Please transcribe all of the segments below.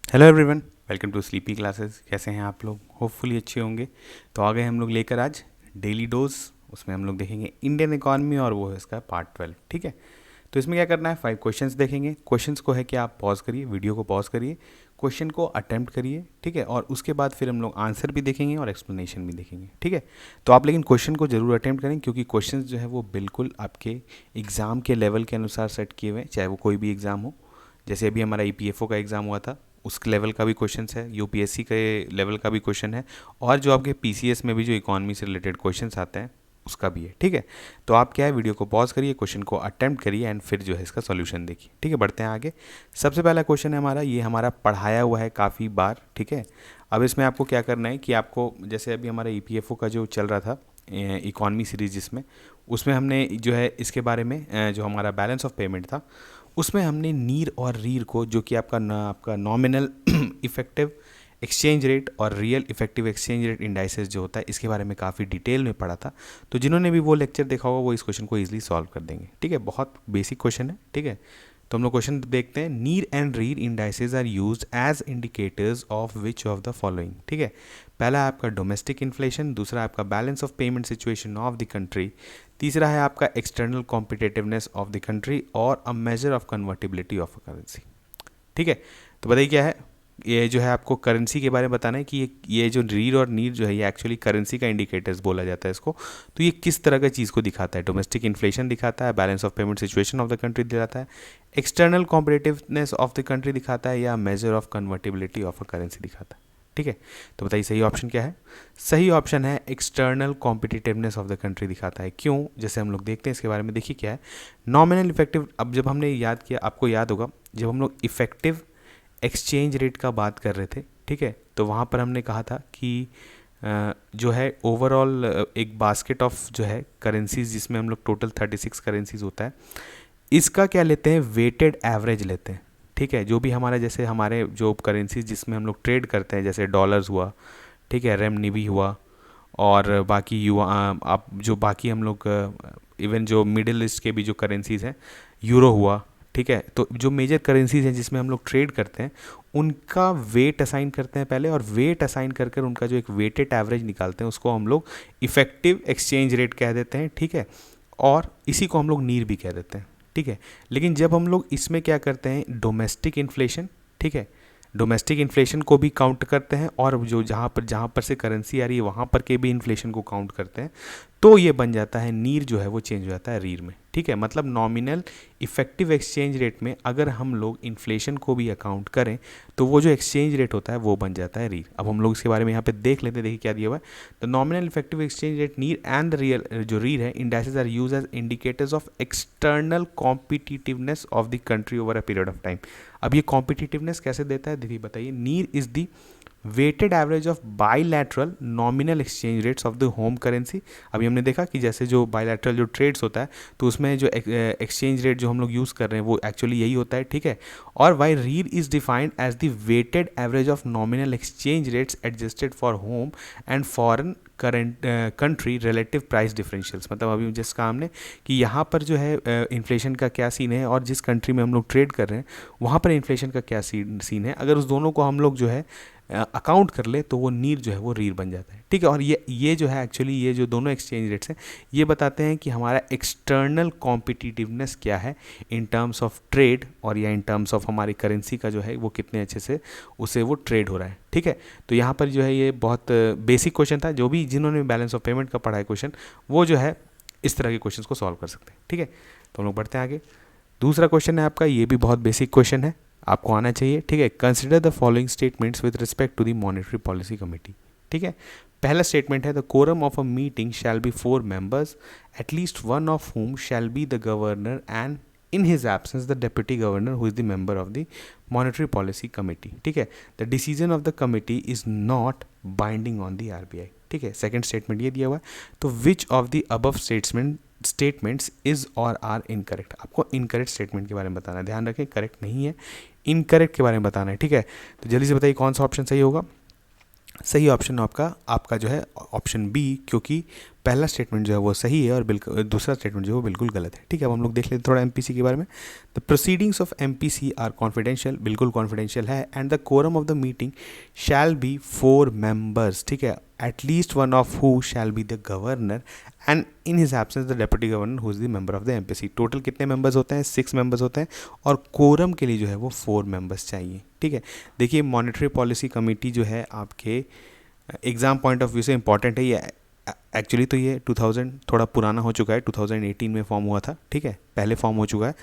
Hello everyone, welcome to sleepy classes. कैसे हैं आप लोग? होपफुली अच्छे होंगे। तो आ गए हम लोग लेकर आज डेली डोज। उसमें हम लोग देखेंगे इंडियन इकॉनमी और वो है इसका पार्ट 12। ठीक है, तो इसमें क्या करना है, 5 क्वेश्चंस देखेंगे। क्वेश्चंस को है कि आप पॉज करिए, वीडियो को पॉज करिए, क्वेश्चन को अटेम्प्ट करिए। ठीक है, और उसके बाद फिर हम लोग आंसर भी देखेंगे और एक्सप्लेनेशन भी देखेंगे। ठीक है, तो आप लेकिन क्वेश्चन को जरूर अटेम्प्ट करें, क्योंकि क्वेश्चंस जो है वो बिल्कुल आपके एग्ज़ाम के लेवल के अनुसार सेट किए हुए हैं, चाहे वो कोई भी एग्ज़ाम हो। जैसे अभी हमारा ईपीएफओ का एग्ज़ाम हुआ था, उस लेवल का भी क्वेश्चन है, यूपीएससी के लेवल का भी क्वेश्चन है, और जो आपके पीसीएस में भी जो इकोनॉमी से रिलेटेड क्वेश्चन आते हैं उसका भी है। ठीक है, तो आप क्या है, वीडियो को पॉज करिए, क्वेश्चन को अटेम्प्ट करिए एंड फिर जो है इसका सॉल्यूशन देखिए। ठीक है, बढ़ते हैं आगे। सबसे पहला क्वेश्चन है हमारा, ये हमारा पढ़ाया हुआ है काफ़ी बार। ठीक है, अब इसमें आपको क्या करना है कि आपको, जैसे अभी हमारा ईपीएफओ का जो चल रहा था इकॉनमी सीरीज, जिसमें उसमें हमने जो है इसके बारे में जो हमारा बैलेंस ऑफ पेमेंट था, उसमें हमने नीर और रीर को, जो कि आपका नॉमिनल इफेक्टिव एक्सचेंज रेट और real effective exchange rate indices जो होता है, इसके बारे में काफ़ी डिटेल में पढ़ा था। तो जिन्होंने भी वो लेक्चर देखा होगा वो इस क्वेश्चन को ईजिली सॉल्व कर देंगे। ठीक है, बहुत बेसिक क्वेश्चन है। ठीक है, तो हम लोग क्वेश्चन देखते हैं। NEER and REER indices are used as indicators of which of the following. ठीक है, पहला है आपका डोमेस्टिक इन्फ्लेशन, दूसरा है आपका balance of payment situation of the country, तीसरा है आपका external competitiveness of the country, और a measure of convertibility of a currency. ठीक है, तो बताइए क्या है। ये जो है आपको करेंसी के बारे में बताना है कि ये जो रीर और नीर जो है ये एक्चुअली करेंसी का इंडिकेटर्स बोला जाता है इसको। तो ये किस तरह का चीज़ को दिखाता है? डोमेस्टिक इन्फ्लेशन दिखाता है, balance of payment situation of the country दिखाता है, external competitiveness of the country दिखाता है, या major of convertibility of a currency दिखाता है। ठीक है, तो बताइए सही ऑप्शन क्या है। सही ऑप्शन है external competitiveness of the country दिखाता है। क्यों? जैसे हम लोग देखते हैं इसके बारे में, देखिए क्या है। नॉमिनल इफेक्टिव, अब जब हमने याद किया, आपको याद होगा जब हम लोग इफेक्टिव एक्सचेंज रेट का बात कर रहे थे, ठीक है, तो वहाँ पर हमने कहा था कि जो है ओवरऑल एक बास्केट ऑफ जो है करेंसीज, जिसमें हम लोग टोटल 36 करेंसीज होता है, इसका क्या लेते हैं, वेटेड एवरेज लेते हैं। ठीक है, जो भी हमारा, जैसे हमारे जो करेंसीज जिसमें हम लोग ट्रेड करते हैं, जैसे डॉलर्स हुआ, ठीक है, रेमनिबी हुआ, और बाकी युवा आप जो बाकी हम लोग इवन जो मिडिल ईस्ट के भी जो करेंसीज हैं, यूरो हुआ, ठीक है, तो जो मेजर करेंसीज हैं जिसमें हम लोग ट्रेड करते हैं, उनका वेट असाइन करते हैं पहले, और वेट असाइन कर कर उनका जो एक वेटेड एवरेज निकालते हैं, उसको हम लोग इफेक्टिव एक्सचेंज रेट कह देते हैं। ठीक है, और इसी को हम लोग नीर भी कह देते हैं। ठीक है, लेकिन जब हम लोग इसमें क्या करते हैं, डोमेस्टिक इन्फ्लेशन, ठीक है, डोमेस्टिक इन्फ्लेशन को भी काउंट करते हैं, और जो जहाँ पर से करेंसी आ रही है वहाँ पर के भी इन्फ्लेशन को काउंट करते हैं, तो ये बन जाता है नीर जो है वो चेंज हो जाता है रीर में। ठीक है, मतलब नॉमिनल इफेक्टिव एक्सचेंज रेट में अगर हम लोग इन्फ्लेशन को भी अकाउंट करें, तो वो जो एक्सचेंज रेट होता है वो बन जाता है रीर। अब हम लोग इसके बारे में यहाँ पे देख लेते हैं, देखिए क्या दिया हुआ है। The nominal effective exchange rate NEER and real जो रीर है, indices are use as indicators of external competitiveness of the country over a period of time. अब ये कॉम्पिटिटिवनेस कैसे देता है, देखिए बताइए। NEER is the weighted average of bilateral nominal exchange rates of the home currency. अभी हमने देखा कि जैसे जो बाईलैटरल जो ट्रेड्स होता है, तो उसमें जो एक्सचेंज रेट जो हम लोग यूज़ कर रहे हैं वो एक्चुअली यही होता है। ठीक है, और Y REER is defined as the weighted average of nominal exchange rates adjusted for home and foreign current country relative price differentials. मतलब अभी जैसे कहा हमने कि यहाँ पर जो है इन्फ्लेशन का क्या सीन है, और जिस कंट्री में हम लोग ट्रेड कर रहे हैं वहाँ पर इन्फ्लेशन का क्या सीन है, अगर उस दोनों को हम लोग जो है अकाउंट कर ले, तो वो नीर जो है वो रीर बन जाता है। ठीक है, और ये जो है एक्चुअली ये जो दोनों एक्सचेंज रेट्स हैं, ये बताते हैं कि हमारा एक्सटर्नल कॉम्पिटिटिवनेस क्या है इन टर्म्स ऑफ ट्रेड, और या इन टर्म्स ऑफ हमारी करेंसी का जो है वो कितने अच्छे से उसे वो ट्रेड हो रहा है। ठीक है, तो यहाँ पर जो है ये बहुत बेसिक क्वेश्चन था। जो भी जिन्होंने बैलेंस ऑफ पेमेंट का पढ़ा है क्वेश्चन, वो जो है इस तरह के क्वेश्चन को सॉल्व कर सकते हैं। ठीक है, तो हम लोग बढ़ते हैं आगे। दूसरा क्वेश्चन है आपका, ये भी बहुत बेसिक क्वेश्चन है, आपको आना चाहिए। ठीक है, consider the following statements with respect to the monetary policy committee. ठीक है, पहला स्टेटमेंट है, the quorum of a meeting shall be 4 members, at least one of whom shall be the governor and in his absence the deputy governor who is the member of the monetary policy committee. ठीक है, the decision of the committee is not binding on the RBI. ठीक है, second statement ये दिया हुआ है, तो which of the above statements is or are incorrect। आपको इनकरेक्ट स्टेटमेंट के बारे में बताना है, ध्यान रखें करेक्ट नहीं है, इनकरेक्ट के बारे में बताना है। ठीक है, तो जल्दी से बताइए कौन सा ऑप्शन सही होगा। सही ऑप्शन आपका आपका जो है ऑप्शन बी, क्योंकि पहला स्टेटमेंट जो है वो सही है और बिल्कुल दूसरा स्टेटमेंट जो है वो बिल्कुल गलत है। ठीक है, अब हम लोग देख लेते हैं थोड़ा एमपीसी के बारे में। The proceedings of MPC are confidential, बिल्कुल कॉन्फिडेंशियल है। And the quorum of the meeting shall be 4 members. ठीक है, at least one of who shall be the governor and in his absence the deputy governor who is the member of the MPC. Total कितने members होते हैं? 6 members होते हैं और quorum के लिए जो है वो 4 मेंबर्स चाहिए। ठीक है, देखिए मॉनेटरी पॉलिसी कमेटी जो है आपके एग्ज़ाम पॉइंट ऑफ व्यू से इंपॉर्टेंट है। ये एक्चुअली तो ये 2000 थोड़ा पुराना हो चुका है, 2018 में फॉर्म हुआ था। ठीक है, पहले फॉर्म हो चुका है,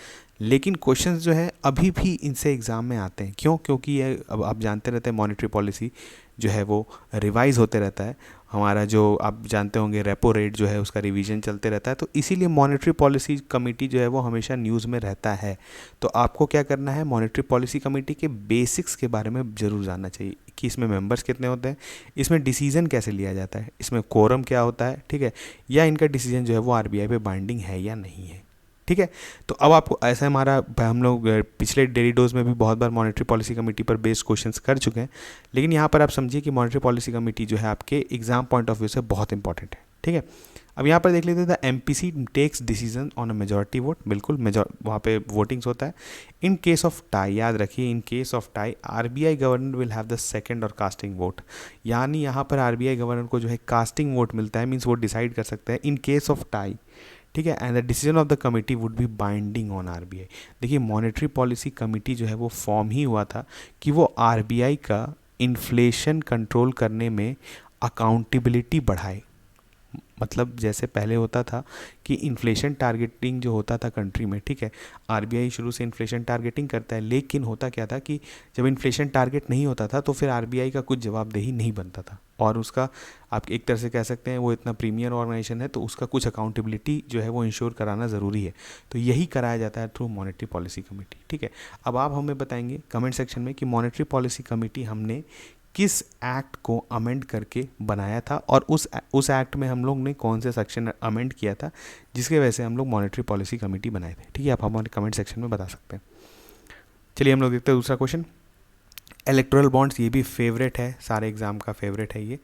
लेकिन क्वेश्चंस जो है अभी भी इनसे एग्ज़ाम में आते हैं। क्यों? क्योंकि ये अब आप जानते रहते हैं मॉनेटरी पॉलिसी जो है वो रिवाइज होते रहता है। हमारा जो आप जानते होंगे रेपो रेट जो है उसका रिवीजन चलते रहता है, तो इसीलिए मॉनेटरी पॉलिसी कमेटी जो है वो हमेशा न्यूज़ में रहता है। तो आपको क्या करना है, मॉनेटरी पॉलिसी कमेटी के बेसिक्स के बारे में ज़रूर जानना चाहिए कि इसमें मेंबर्स कितने होते हैं, इसमें डिसीजन कैसे लिया जाता है, इसमें कोरम क्या होता है। ठीक है, या इनका डिसीजन जो है वो आरबीआई पे बाइंडिंग है या नहीं है। ठीक है, तो अब आपको ऐसा हमारा हम लोग पिछले डेली डोज में भी बहुत बार मॉनेटरी पॉलिसी कमेटी पर बेस्ड क्वेश्चंस कर चुके हैं, लेकिन यहाँ पर आप समझिए कि मॉनेटरी पॉलिसी कमेटी जो है आपके एग्जाम पॉइंट ऑफ व्यू से बहुत इंपॉर्टेंट है। ठीक है, अब यहाँ पर देख लेते हैं the MPC takes decision on a majority vote. बिल्कुल वहाँ पे वोटिंग्स होता है। इन केस ऑफ टाई, याद रखिए in case of tie RBI governor will have the second और कास्टिंग वोट। यानी यहाँ पर आरबीआई गवर्नर को जो है कास्टिंग वोट मिलता है, मीन्स वो डिसाइड कर सकते हैं इन केस ऑफ टाई। ठीक है, and the decision of the committee would be binding on RBI. देखिए मॉनेटरी पॉलिसी कमिटी जो है वो फॉर्म ही हुआ था कि वो आरबीआई का इन्फ्लेशन कंट्रोल करने में अकाउंटेबिलिटी बढ़ाए। मतलब जैसे पहले होता था कि इन्फ्लेशन टारगेटिंग जो होता था कंट्री में, ठीक है, आरबीआई शुरू से इन्फ्लेशन टारगेटिंग करता है, लेकिन होता क्या था कि जब इन्फ्लेशन टारगेट नहीं होता था तो फिर आरबीआई का कुछ जवाबदेही नहीं बनता था, और उसका आप एक तरह से कह सकते हैं वो इतना प्रीमियर ऑर्गेनाइजेशन है तो उसका कुछ अकाउंटेबिलिटी जो है वो इंश्योर कराना ज़रूरी है। तो यही कराया जाता है थ्रू मॉनेटरी पॉलिसी कमेटी। ठीक है, अब आप हमें बताएंगे कमेंट सेक्शन में कि मॉनेटरी पॉलिसी कमेटी हमने किस एक्ट को अमेंड करके बनाया था, और उस एक्ट में हम लोग ने कौन से सेक्शन अमेंड किया था जिसके वजह से हम लोग मॉनेटरी पॉलिसी कमेटी बनाए थे। ठीक है, आप हमारे कमेंट सेक्शन में बता सकते हैं। चलिए हम लोग देखते हैं दूसरा क्वेश्चन। इलेक्टोरल बॉन्ड्स, ये भी फेवरेट है, सारे एग्जाम का फेवरेट है ये।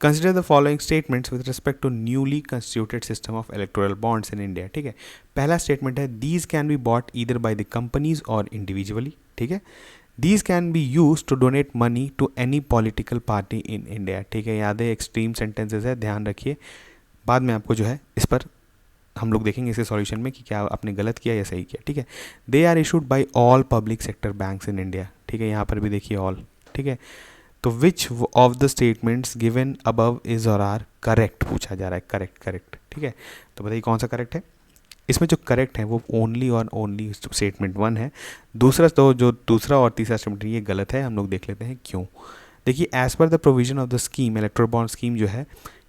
Consider the following statements with respect to newly constituted system of electoral bonds in India. ठीक है, पहला स्टेटमेंट है these can be bought either by the companies और इंडिविजुअली। ठीक है, these can be use to donate money to any political party in India. ठीक है, याद है एक्सट्रीम सेंटेंसेस है, ध्यान रखिए, बाद में आपको जो है इस पर हम लोग देखेंगे इसके सॉल्यूशन में कि क्या आपने गलत किया या सही किया। ठीक है, they are issued by all public sector banks in India. ठीक है, यहाँ पर भी देखिए ऑल। ठीक है, तो विच of the statements given above is और आर करेक्ट पूछा जा रहा है। Correct correct. ठीक है, तो बताइए कौन सा करेक्ट है। इसमें जो करेक्ट है वो ओनली और ओनली स्टेटमेंट 1 है। दूसरा तो जो दूसरा और तीसरा स्टेटमेंट ये गलत है, हम लोग देख लेते हैं क्यों। देखिए as per the provision of the scheme, electoral bond scheme जो है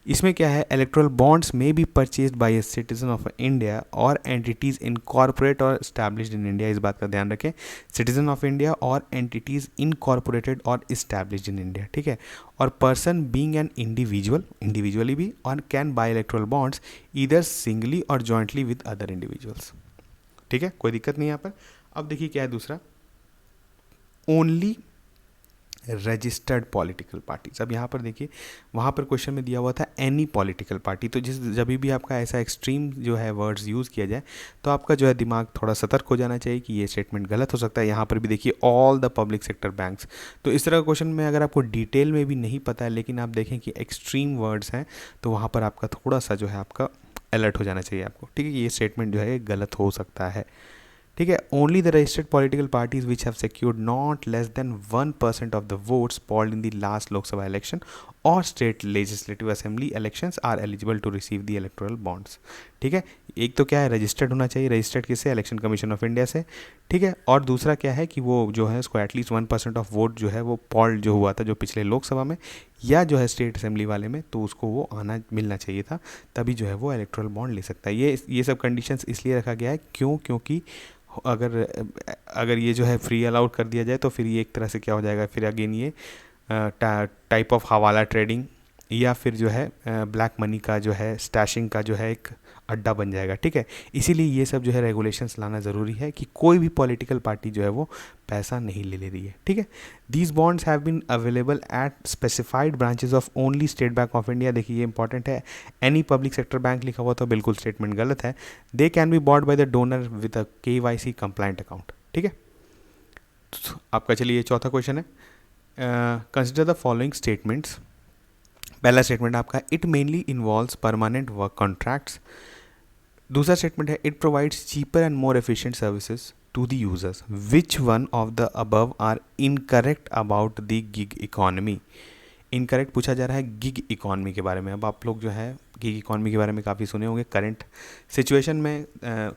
इसमें क्या है, इलेक्ट्रोल बॉन्ड्स में be purchase by a citizen of India और एंटिटीज़ इनकॉर्पोरेट और इस्टेब्लिश्ड इन इंडिया। इस बात का ध्यान रखें, सिटीजन ऑफ इंडिया और एंटिटीज़ इनकॉर्पोरेटेड और इस्टेब्लिश्ड इन इंडिया। ठीक है, और person being an individual, individually भी, और can buy electoral bonds either singly और जॉइंटली विद अदर इंडिविजुअल्स। ठीक है, कोई दिक्कत नहीं यहाँ पर। अब देखिए क्या है दूसरा, ओनली रजिस्टर्ड पॉलिटिकल पार्टीज। अब यहाँ पर देखिए वहाँ पर क्वेश्चन में दिया हुआ था एनी पॉलिटिकल पार्टी, तो जब भी आपका ऐसा एक्सट्रीम जो है वर्ड्स यूज़ किया जाए तो आपका जो है दिमाग थोड़ा सतर्क हो जाना चाहिए कि ये स्टेटमेंट गलत हो सकता है। यहाँ पर भी देखिए all the public sector banks, तो इस तरह का क्वेश्चन में अगर आपको डिटेल में भी नहीं पता है लेकिन आप देखें कि एक्सट्रीम वर्ड्स हैं तो वहाँ पर आपका थोड़ा सा जो है आपका अलर्ट हो जाना चाहिए आपको। ठीक है, ये स्टेटमेंट जो है गलत हो सकता है। ठीक है, only the registered political parties which have secured not less than 1% of the votes polled in the last Lok Sabha election और state legislative assembly elections are eligible to receive the electoral bonds. ठीक है, एक तो क्या है रजिस्टर्ड होना चाहिए, registered किससे, इलेक्शन कमीशन ऑफ इंडिया से। ठीक है, और दूसरा क्या है कि वो जो है उसको एटलीस्ट 1% ऑफ वोट जो है वो पोल्ड जो हुआ था जो पिछले लोकसभा में या जो है स्टेट असेंबली वाले में, तो उसको वो आना मिलना चाहिए था, तभी जो है वो इलेक्टोरल बॉन्ड ले सकता है। ये सब कंडीशंस इसलिए रखा गया है क्योंकि अगर ये जो है फ्री अलाउड कर दिया जाए तो फिर ये एक तरह से क्या हो जाएगा, फिर अगेन ये टाइप ऑफ हवाला ट्रेडिंग या फिर जो है ब्लैक मनी का जो है स्टैशिंग का जो है एक अड्डा बन जाएगा, ठीक है। इसीलिए ये सब जो है रेगुलेशंस लाना ज़रूरी है कि कोई भी पॉलिटिकल पार्टी जो है वो पैसा नहीं ले रही है, ठीक है। These bonds have been available at specified branches of only State Bank of India. देखिए ये इंपॉर्टेंट है, एनी पब्लिक सेक्टर बैंक लिखा हुआ तो बिल्कुल स्टेटमेंट गलत है। They can be bought by the donor with a KYC compliant account, ठीक है। आपका चलिए चौथा क्वेश्चन है, कंसिडर द फॉलोइंग स्टेटमेंट्स। पहला स्टेटमेंट आपका, it mainly involves permanent work contracts. दूसरा स्टेटमेंट है, it provides cheaper and more efficient services to the users. Which one of the above are incorrect about the gig economy. Incorrect पूछा जा रहा है gig economy के बारे में। अब आप लोग जो है गिग इकॉनमी के बारे में काफ़ी सुने होंगे, करंट सिचुएशन में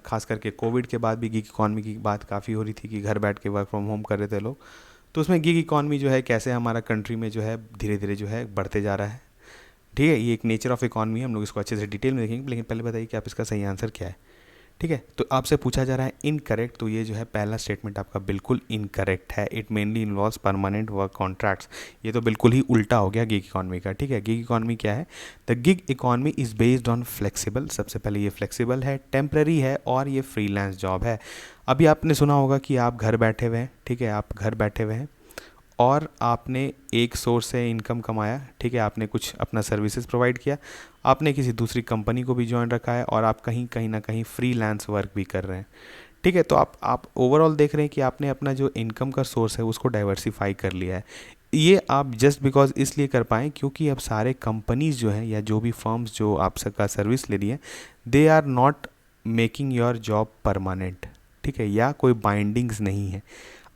खास करके कोविड के बाद भी गिग इकॉनमी की बात काफ़ी हो रही थी कि घर बैठ के वर्क फ्रॉम होम कर रहे थे लोग। तो उसमें गिग इकॉनमी जो है कैसे हमारा कंट्री में जो है धीरे धीरे जो है बढ़ते जा रहा है, ठीक है। ये एक नेचर ऑफ इकॉनमी है, हम लोग इसको अच्छे से डिटेल में देखेंगे, लेकिन पहले बताइए कि आप इसका सही आंसर क्या है, ठीक है। तो आपसे पूछा जा रहा है इनकरेक्ट, तो ये जो है पहला स्टेटमेंट आपका बिल्कुल इनकरेक्ट है। It mainly involves permanent work contracts, ये तो बिल्कुल ही उल्टा हो गया गिग इकॉनमी का, ठीक है। गिग इकॉनमी क्या है, the gig economy is based on flexible, सबसे पहले ये फ्लेक्सिबल है, टेम्पररी है और ये फ्रीलांस जॉब है। अभी आपने सुना होगा कि आप घर बैठे हुए हैं, ठीक है, आप घर बैठे हुए हैं और आपने एक सोर्स से इनकम कमाया, ठीक है, आपने कुछ अपना सर्विसेज प्रोवाइड किया, आपने किसी दूसरी कंपनी को भी ज्वाइन रखा है और आप कहीं ना कहीं फ्रीलांस वर्क भी कर रहे हैं, ठीक है। तो आप ओवरऑल देख रहे हैं कि आपने अपना जो इनकम का सोर्स है उसको डाइवर्सिफाई कर लिया है। ये आप जस्ट बिकॉज इसलिए कर पाएँ क्योंकि अब सारे कंपनीज जो हैं या जो भी फर्म्स जो आप सबका सर्विस ले रही हैं, they are not making your job permanent, ठीक है, या कोई बाइंडिंग्स नहीं है।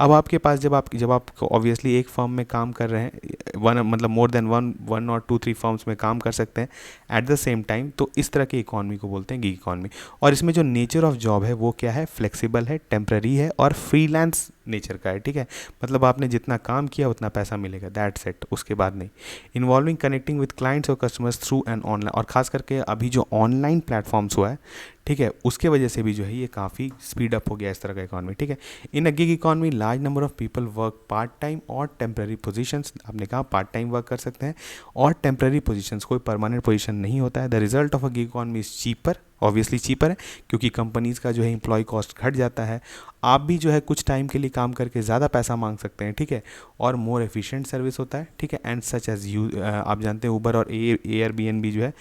अब आपके पास जब आप ऑब्वियसली एक फर्म में काम कर रहे हैं, मतलब मोर देन वन और 2-3 फर्म्स में काम कर सकते हैं एट द सेम टाइम, तो इस तरह की इकॉनमी को बोलते हैं गिग इकॉनमी। और इसमें जो नेचर ऑफ जॉब है वो क्या है, फ्लेक्सिबल है, टेम्पररी है और फ्रीलांस नेचर का है, ठीक है। मतलब आपने जितना काम किया उतना पैसा मिलेगा, दैट्स इट, उसके बाद नहीं। इन्वॉल्विंग कनेक्टिंग विद क्लाइंट्स और कस्टमर्स थ्रू एन ऑनलाइन, और खास करके अभी जो ऑनलाइन प्लेटफॉर्म्स हुआ है, ठीक है, उसके वजह से भी जो है ये काफ़ी स्पीड अप हो गया इस तरह का इकॉनमी, ठीक है। In a gig economy large number of people work part time और टेम्प्रेरी पोजीशंस। आपने कहा पार्ट टाइम वर्क कर सकते हैं और टेम्प्रेरी पोजीशंस, कोई परमानेंट पोजीशन नहीं होता है। The result of a gig economy is cheaper, obviously cheaper है क्योंकि कंपनीज़ का जो है एम्प्लॉय कॉस्ट घट जाता है, आप भी जो है कुछ टाइम के लिए काम करके ज़्यादा पैसा मांग सकते हैं, ठीक है, और मोर एफिशिएंट सर्विस होता है, ठीक है। एंड सच एज आप जानते हैं उबर और एयरबीएनबी जो है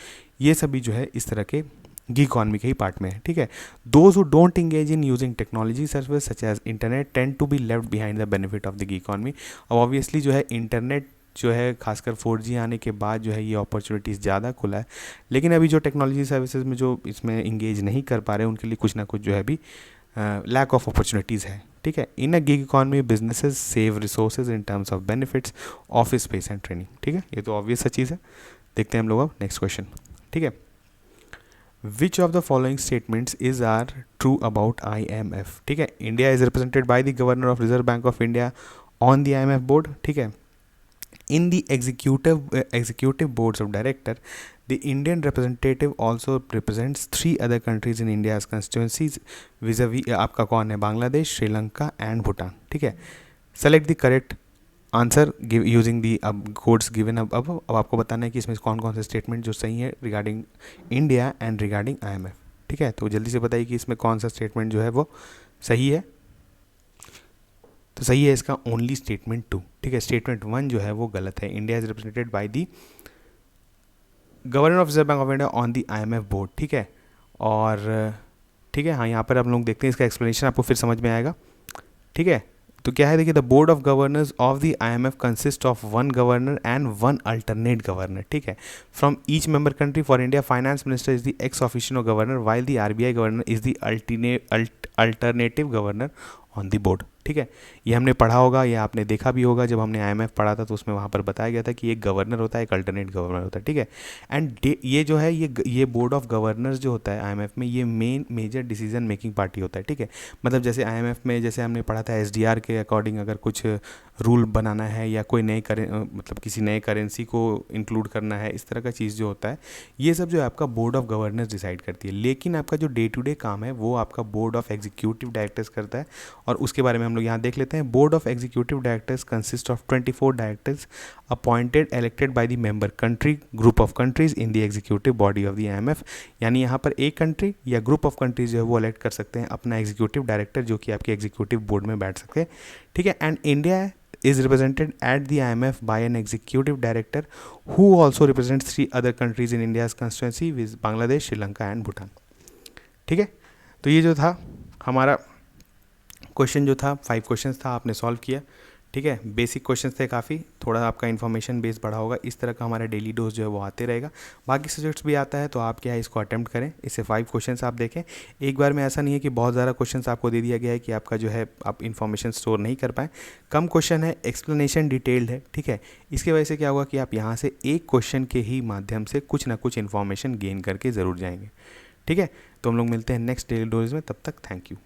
ये सभी जो है इस तरह के गिग इकॉनमी के ही पार्ट में है, ठीक है। Those who don't engage in using technology service such as internet tend to be left behind the benefit of the gig economy. अब ऑब्वियसली जो है इंटरनेट जो है खासकर 4G आने के बाद जो है ये अपॉर्चुनिटीज़ ज़्यादा खुला है, लेकिन अभी जो टेक्नोलॉजी सर्विसेज में जो इसमें इंगेज नहीं कर पा रहे हैं उनके लिए कुछ ना कुछ जो है अभी लैक ऑफ अपॉर्चुनिटीज़ है, ठीक है। In a gig economy businesses save resources in terms of benefits, office space and training, ठीक है, ये तो ऑब्वियस सा चीज़ है। देखते हैं हम लोग अब नेक्स्ट क्वेश्चन, ठीक है। Which of the following statements are true about IMF, ठीक है। India is represented by the Governor of Reserve Bank of India on the IMF board, ठीक है। In the executive boards of director, the Indian representative also represents 3 other countries in India's constituencies vis-a-vis आपका कौन है, Bangladesh, Sri Lanka and Bhutan, ठीक है। Select the correct answer using the अब codes given. अब आपको बताना है कि इसमें कौन कौन से स्टेटमेंट जो सही है regarding India and regarding IMF, ठीक है। तो जल्दी से बताइए कि इसमें कौन सा स्टेटमेंट जो है वो सही है। तो सही है इसका ओनली स्टेटमेंट 2, ठीक है। स्टेटमेंट 1 जो है वो गलत है। India is represented by the governor of reserve bank of India on the IMF board, ठीक है। और ठीक है, हाँ, यहाँ पर आप लोग देखते हैं, इसका एक्सप्लेनेशन आपको फिर समझ में आएगा, ठीक है। तो क्या है, देखिए, the board of governors of the IMF consist of 1 governor and 1 alternate governor, ठीक है, from each member country. For India finance minister is the ex officio governor while the RBI governor is the alternative governor on the board, ठीक है। ये हमने पढ़ा होगा या आपने देखा भी होगा, जब हमने IMF पढ़ा था तो उसमें वहाँ पर बताया गया था कि एक गवर्नर होता है, एक अल्टरनेट गवर्नर होता है, ठीक है। एंड ये जो है ये बोर्ड ऑफ गवर्नर्स जो होता है IMF में, ये मेजर डिसीजन मेकिंग पार्टी होता है, ठीक है। मतलब जैसे IMF में जैसे हमने पढ़ा था SDR के अकॉर्डिंग अगर कुछ रूल बनाना है या कोई मतलब किसी नए करेंसी को इंक्लूड करना है, इस तरह का चीज़ जो होता है ये सब जो है आपका बोर्ड ऑफ गवर्नर्स डिसाइड करती है। लेकिन आपका जो डे टू डे काम है वो आपका बोर्ड ऑफ एग्जीक्यूटिव डायरेक्टर्स करता है, और उसके बारे में हम हम लोग यहाँ देख लेते हैं। Board of executive directors consist of 24 directors appointed elected by the member country group of countries in the executive body of the IMF। यानी यहाँ पर एक कंट्री या ग्रुप ऑफ कंट्रीज जो है वो इलेक्ट कर सकते हैं अपना एग्जीक्यूटिव डायरेक्टर, जो कि आपके एग्जीक्यूटिव बोर्ड में बैठ सकते हैं, ठीक है। And India is represented at the IMF by an executive director who also represents 3 other countries in India's constituency with Bangladesh, Sri Lanka and Bhutan, ठीक है। तो ये जो था हमारा क्वेश्चन जो था 5 क्वेश्चंस था, आपने सॉल्व किया, ठीक है। बेसिक क्वेश्चंस थे काफ़ी, थोड़ा आपका इन्फॉर्मेशन बेस बढ़ा होगा। इस तरह का हमारा डेली डोज जो है वो आते रहेगा। बाकी सब्जेक्ट्स भी आता है, तो आप क्या है इसको अटेम्प्ट करें। इससे 5 क्वेश्चंस आप देखें एक बार में। ऐसा नहीं है कि बहुत ज़्यादा क्वेश्चंस आपको दे दिया गया है कि आपका जो है आप इन्फॉर्मेशन स्टोर नहीं कर पाएँ। कम क्वेश्चन है, एक्सप्लेनेशन डिटेल्ड है, ठीक है। इसकी वजह से क्या होगा कि आप यहाँ से एक क्वेश्चन के ही माध्यम से कुछ ना कुछ इन्फॉर्मेशन गेन करके ज़रूर जाएंगे, ठीक है। तो हम लोग मिलते हैं नेक्स्ट डेली डोज में, तब तक थैंक यू।